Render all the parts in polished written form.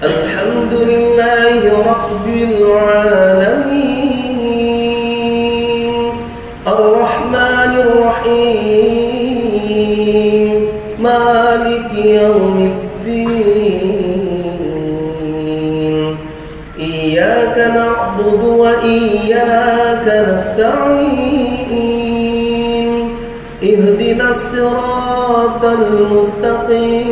الحمد لله رب العالمين الرحمن الرحيم مالك يوم الدين إياك نعبد وإياك نستعين اهدنا الصراط المستقيم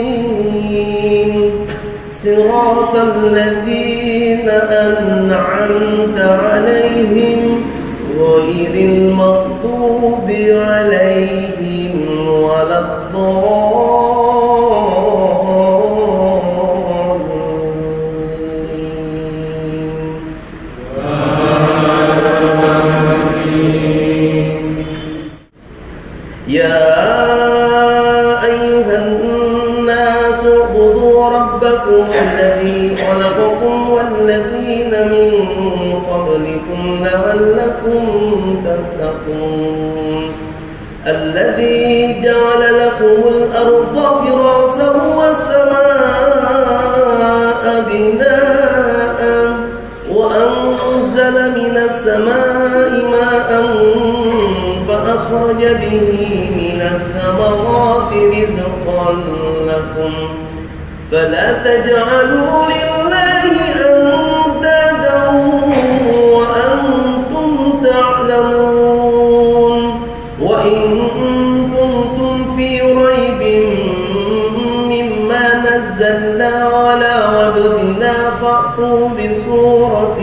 صراط الذين أنعمت عليهم غير المغضوب عليهم ولا الضالين. يا أيها الناس اعبدوا ربكم الذي خلقكم والذين من قبلكم لعلكم تتقون الذي جعل لكم الأرض فراشا والسماء بناء وأنزل من السماء ماء فأخرج به من الثمرات رزقا لكم فلا تجعلوا لله أندادا وأنتم تعلمون وإن كنتم في ريب مما نزلنا على عبدنا فأتوا بسورة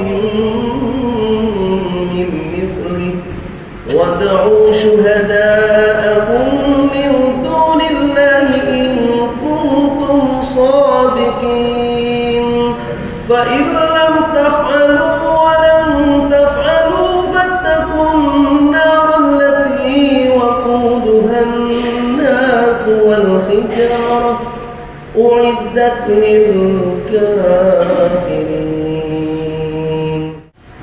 من مثله وادعوا شهداءكم من دون الله إن كنتم صادقين فإن لم تفعلوا ولن تفعلوا فاتقوا النار التي وقودها الناس والحجارة أعدت للكافرين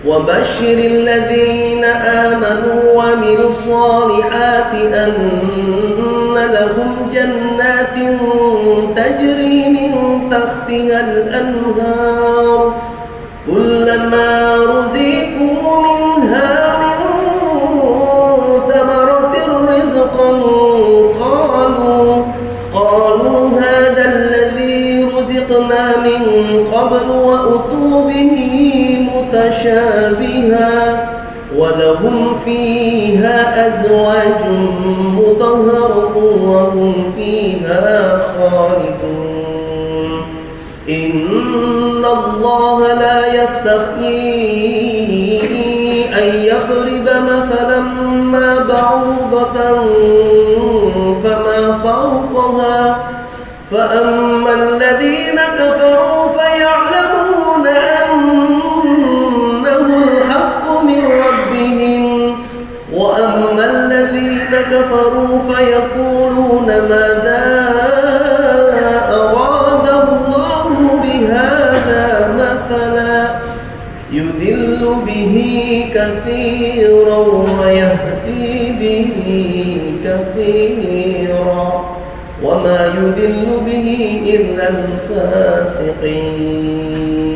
وبشر الذين آمنوا وعملوا الصالحات أن لهم جنات تجري من تحتها الأنهار كلما رزقوا منها من ثمرة رزقا قالوا هذا الذي رزقنا من قبل وأتوا به متشابها ولهم فيها أزواج مطهرة وهم فيها خالدون إن الله لا يستحيي أن يضرب مثلا ما بعوضة فما فوقها فأما الذين كفروا فيعلمون أنه الحق من ربهم وأما الذين كفروا فيقولون ماذا أراد الله بهذا مثلا يضل به كثيرا ويهدي به كثيرا وما يضل به إلا الفاسقين.